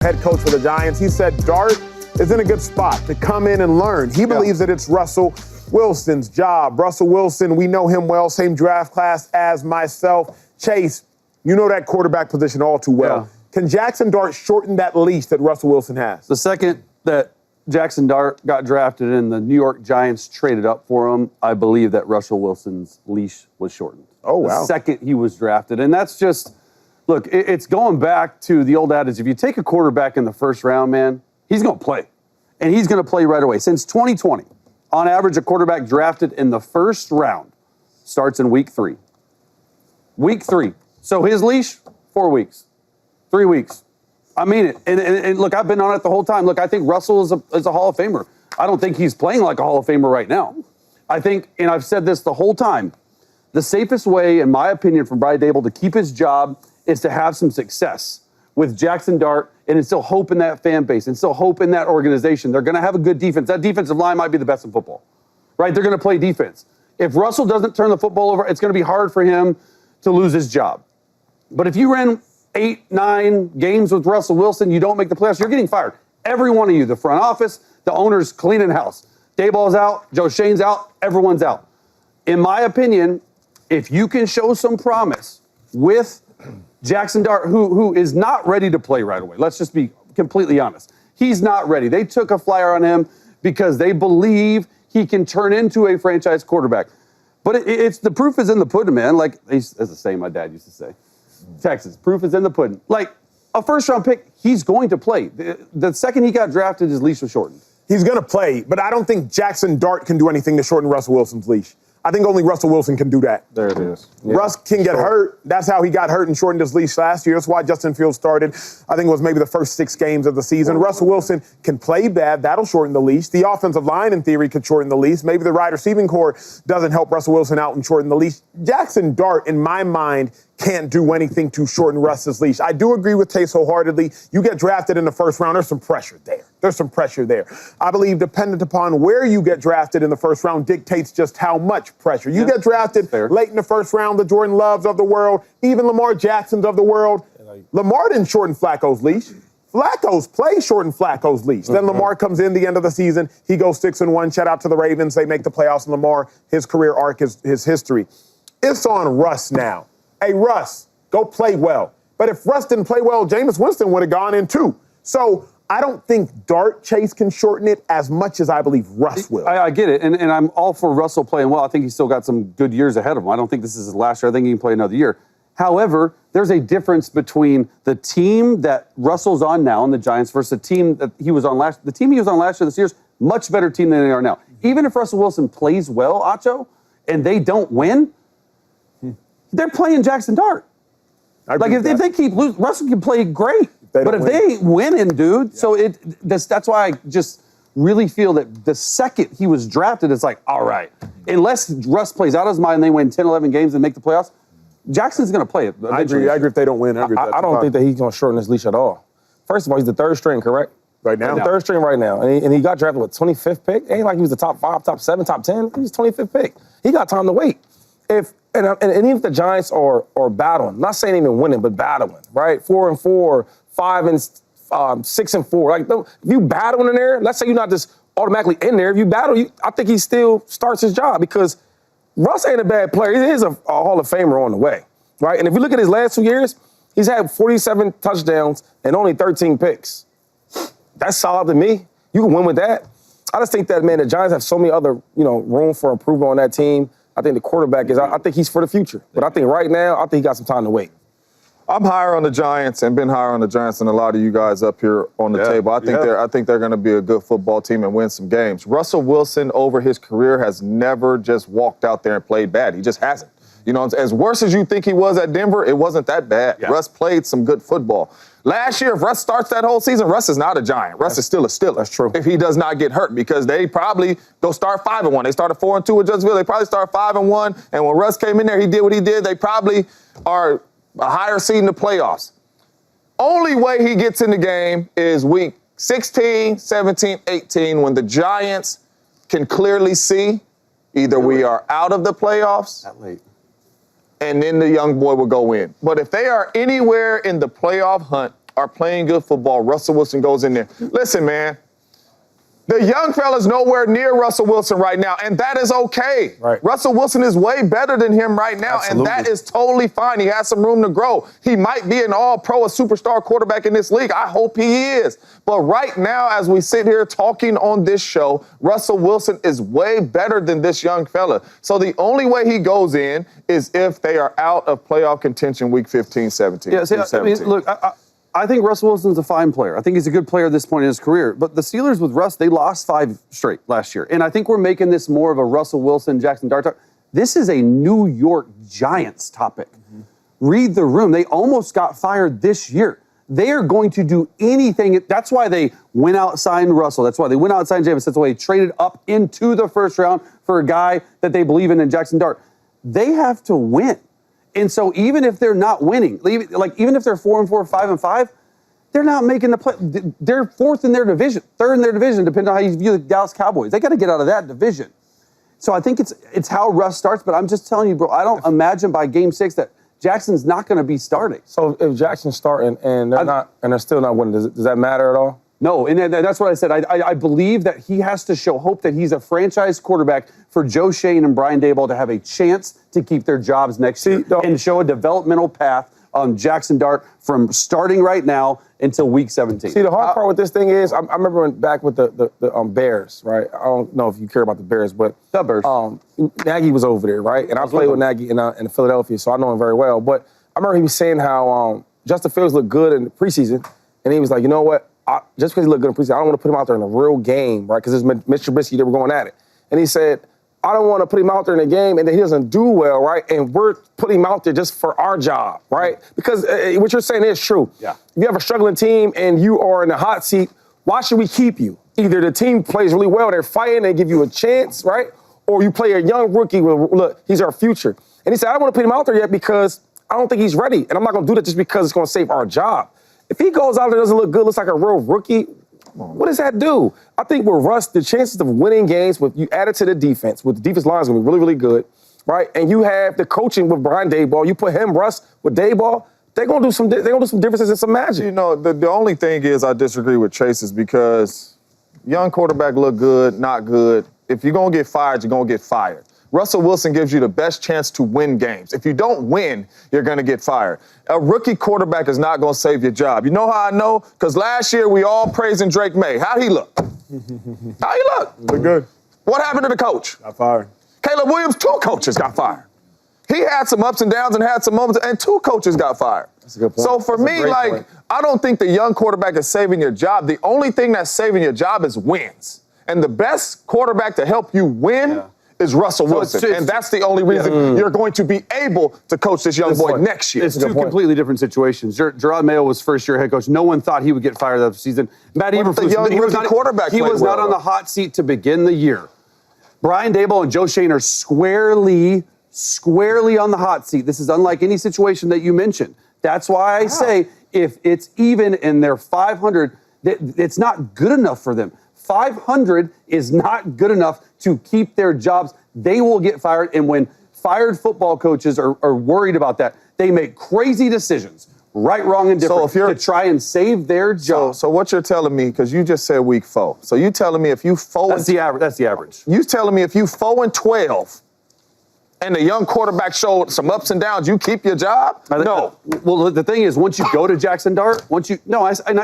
Head coach for the Giants, he said Dart is in a good spot to come in and learn. He believes that it's Russell Wilson's job. Russell Wilson, we know him well, same draft class as myself. Chase, you know that quarterback position all too well. Yeah. Can Jaxson Dart shorten that leash that Russell Wilson has? The second that Jaxson Dart got drafted and the New York Giants traded up for him, I believe that Russell Wilson's leash was shortened. Oh, wow. The second he was drafted. And that's just, look, it's going back to the old adage, if you take a quarterback in the first round, man, he's going to play. And he's going to play right away. Since 2020, on average, a quarterback drafted in the first round starts in week 3. Week 3. So his leash, 4 weeks. 3 weeks. I mean it. And look, I've been on it the whole time. Look, I think Russell is a Hall of Famer. I don't think he's playing like a Hall of Famer right now. I think, and I've said this the whole time, the safest way, in my opinion, for Brian Dable to keep his job is to have some success with Jaxson Dart and instill hope in that fan base, instill hope in that organization. They're going to have a good defense. That defensive line might be the best in football, right? They're going to play defense. If Russell doesn't turn the football over, it's going to be hard for him to lose his job. But if you ran 8, 9 games with Russell Wilson, you don't make the playoffs, you're getting fired. Every one of you, the front office, the owners cleaning house. Dayball's out, Joe Shane's out, everyone's out. In my opinion, if you can show some promise with Jaxson Dart, who is not ready to play right away, let's just be completely honest. He's not ready. They took a flyer on him because they believe he can turn into a franchise quarterback. But it's the proof is in the pudding, man. Like, that's the saying my dad used to say. Texas, proof is in the pudding. Like, a first-round pick, he's going to play. The second he got drafted, his leash was shortened. He's going to play, but I don't think Jaxson Dart can do anything to shorten Russell Wilson's leash. I think only Russell Wilson can do that. There it is. Yeah. Russ can get hurt. That's how he got hurt and shortened his leash last year. That's why Justin Fields started, I think it was maybe the first 6 games of the season. Russell Wilson can play bad. That'll shorten the leash. The offensive line, in theory, could shorten the leash. Maybe the wide receiving core doesn't help Russell Wilson out and shorten the leash. Jaxson Dart, in my mind, can't do anything to shorten Russ's leash. I do agree with Chase wholeheartedly. You get drafted in the first round, there's some pressure there. There's some pressure there. I believe dependent upon where you get drafted in the first round dictates just how much pressure. You get drafted late in the first round, the Jordan Loves of the world, even Lamar Jacksons of the world. Lamar didn't shorten Flacco's leash. Flacco's play shortened Flacco's leash. Then Lamar comes in the end of the season. He goes 6-1. Shout out to the Ravens. They make the playoffs, and Lamar, his career arc is his history. It's on Russ now. Hey, Russ, go play well. But if Russ didn't play well, Jameis Winston would have gone in too. So I don't think Dart Chase can shorten it as much as I believe Russ will. I get it, and I'm all for Russell playing well. I think he's still got some good years ahead of him. I don't think this is his last year. I think he can play another year. However, there's a difference between the team that Russell's on now in the Giants versus the team that he was on last. The team he was on last year, this year's much better team than they are now. Even if Russell Wilson plays well, Acho, and they don't win, they're playing Jaxson Dart. Like, if they keep losing, Russell can play great. But if they ain't winning, dude, so that's why I just really feel that the second he was drafted, it's like, all right, unless Russ plays out of his mind and they win 10, 11 games and make the playoffs, Jackson's going to play it. I agree if they don't win. I don't think that he's going to shorten his leash at all. First of all, he's the 3rd string, correct? Right now. He's the 3rd string right now. And he got drafted with 25th pick. It ain't like he was the top 5, top 7, top 10. He's 25th pick. He got time to wait. And even if the Giants are battling, not saying even winning, but battling, right? 4-4, 5-6-4. Like, if you battling in there, let's say you're not just automatically in there. If you battle, I think he still starts his job because Russ ain't a bad player. He is a Hall of Famer on the way, right? And if you look at his last 2 years, he's had 47 touchdowns and only 13 picks. That's solid to me. You can win with that. I just think that, man, the Giants have so many other, room for improvement on that team. I think the quarterback I think he's for the future. But I think right now, I think he got some time to wait. I'm higher on the Giants and been higher on the Giants than a lot of you guys up here on the table. I think they're going to be a good football team and win some games. Russell Wilson over his career has never just walked out there and played bad. He just hasn't. As worse as you think he was at Denver, it wasn't that bad. Yeah. Russ played some good football. Last year, if Russ starts that whole season, Russ is not a Giant. Russ is still a Steeler. That's true. If he does not get hurt, because they probably go start 5-1. They started 4-2 with Justin Fields. They probably start 5-1. And when Russ came in there, he did what he did. They probably are a higher seed in the playoffs. Only way he gets in the game is week 16, 17, 18, when the Giants can clearly see either we are out of the playoffs. That late. And then the young boy will go in. But if they are anywhere in the playoff hunt are playing good football. Russell Wilson goes in there. Listen, man. The young fella's nowhere near Russell Wilson right now, and that is okay. Right. Russell Wilson is way better than him right now, Absolutely. and that is totally fine. He has some room to grow. He might be an all-pro, a superstar quarterback in this league. I hope he is. But right now, as we sit here talking on this show, Russell Wilson is way better than this young fella. So the only way he goes in is if they are out of playoff contention week 15, 17. Yeah, see, I mean, look, I think Russell Wilson's a fine player. I think he's a good player at this point in his career. But the Steelers with Russ, they lost 5 straight last year. And I think we're making this more of a Russell Wilson, Jaxson Dart talk. This is a New York Giants topic. Mm-hmm. Read the room. They almost got fired this year. They are going to do anything. That's why they went out, signed Russell. That's why they went out, signed Jameis. That's why they traded up into the first round for a guy that they believe in Jaxson Dart. They have to win. And so even if they're not winning, even if they're 4-4, 5-5, they're not making the play. They're 4th in their division, 3rd in their division, depending on how you view the Dallas Cowboys. They got to get out of that division. So I think it's how Russ starts, but I'm just telling you, bro, I don't imagine by game 6 that Jackson's not going to be starting. So if Jackson's starting and they're still not winning, does that matter at all? No, and that's what I said. I believe that he has to show hope that he's a franchise quarterback for Joe Shane and Brian Daboll to have a chance to keep their jobs next year and show a developmental path on Jaxson Dart from starting right now until week 17. See, the hard part with this thing is, I remember back with the Bears, right? I don't know if you care about the Bears, but the Bears. Nagy was over there, right? And I played with Nagy in Philadelphia, so I know him very well. But I remember he was saying how Justin Fields looked good in the preseason, and he was like, you know what? Just because he looked good in preseason, I don't want to put him out there in a real game, right? Because it's Mitch Trubisky, they were going at it. And he said, I don't want to put him out there in a game and then he doesn't do well, right? And we're putting him out there just for our job, right? Because what you're saying is true. Yeah. If you have a struggling team and you are in the hot seat, why should we keep you? Either the team plays really well, they're fighting, they give you a chance, right? Or you play a young rookie with, look, he's our future. And he said, I don't want to put him out there yet because I don't think he's ready. And I'm not going to do that just because it's going to save our job. If he goes out there and doesn't look good, looks like a real rookie, what does that do? I think with Russ, the chances of winning games, with you add it to the defense, with the defense line is going to be really, really good, right? And you have the coaching with Brian Daboll. You put him, Russ, with Daboll, they're going to do some differences and some magic. You know, the only thing is I disagree with Chase is because young quarterback look good, not good. If you're going to get fired, you're going to get fired. Russell Wilson gives you the best chance to win games. If you don't win, you're going to get fired. A rookie quarterback is not going to save your job. You know how I know? Because last year we all praising Drake May. How'd he look? How'd he look? Look good. What happened to the coach? Got fired. Caleb Williams, 2 coaches got fired. He had some ups and downs and had some moments, and 2 coaches got fired. That's a good point. So for me, like, I don't think the young quarterback is saving your job. The only thing that's saving your job is wins. And the best quarterback to help you win is Russell Wilson. And that's the only reason you're going to be able to coach this young boy next year. It's 2 completely different situations. Gerard Mayo was first-year head coach. No one thought he would get fired that season. Matt Eberflus, he was not on the hot seat to begin the year. Brian Daboll and Joe Shane are squarely on the hot seat. This is unlike any situation that you mentioned. That's why I say if it's even and they're 500, it's not good enough for them. 500 is not good enough to keep their jobs. They will get fired. And when fired football coaches are worried about that, they make crazy decisions, right, wrong, and different, to try and save their job. So what you're telling me, because you just said week 4. So you telling me if you 4 That's the average. You telling me if you 4-12 and the young quarterback showed some ups and downs, you keep your job? No. Well, the thing is, once you go to Jaxson Dart, I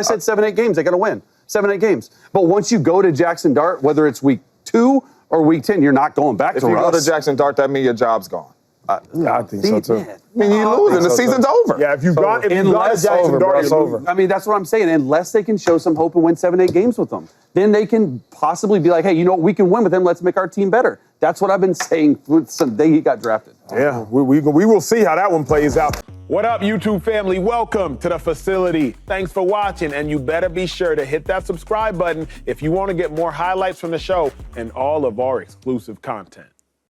said 7-8 games, they got to win. 7-8 games. But once you go to Jaxson Dart, whether it's week 2 or week 10, you're not going back to Russ. If you go to Jaxson Dart, that means your job's gone. I think so, too. I mean, you lose and the season's over. Yeah, if you got to Jaxson Dart, it's over. I mean, that's what I'm saying. Unless they can show some hope and win 7-8 games with them, then they can possibly be like, hey, you know what? We can win with him. Let's make our team better. That's what I've been saying since the day he got drafted. Yeah, we will see how that one plays out. What up, YouTube family? Welcome to the facility. Thanks for watching, and you better be sure to hit that subscribe button if you want to get more highlights from the show and all of our exclusive content.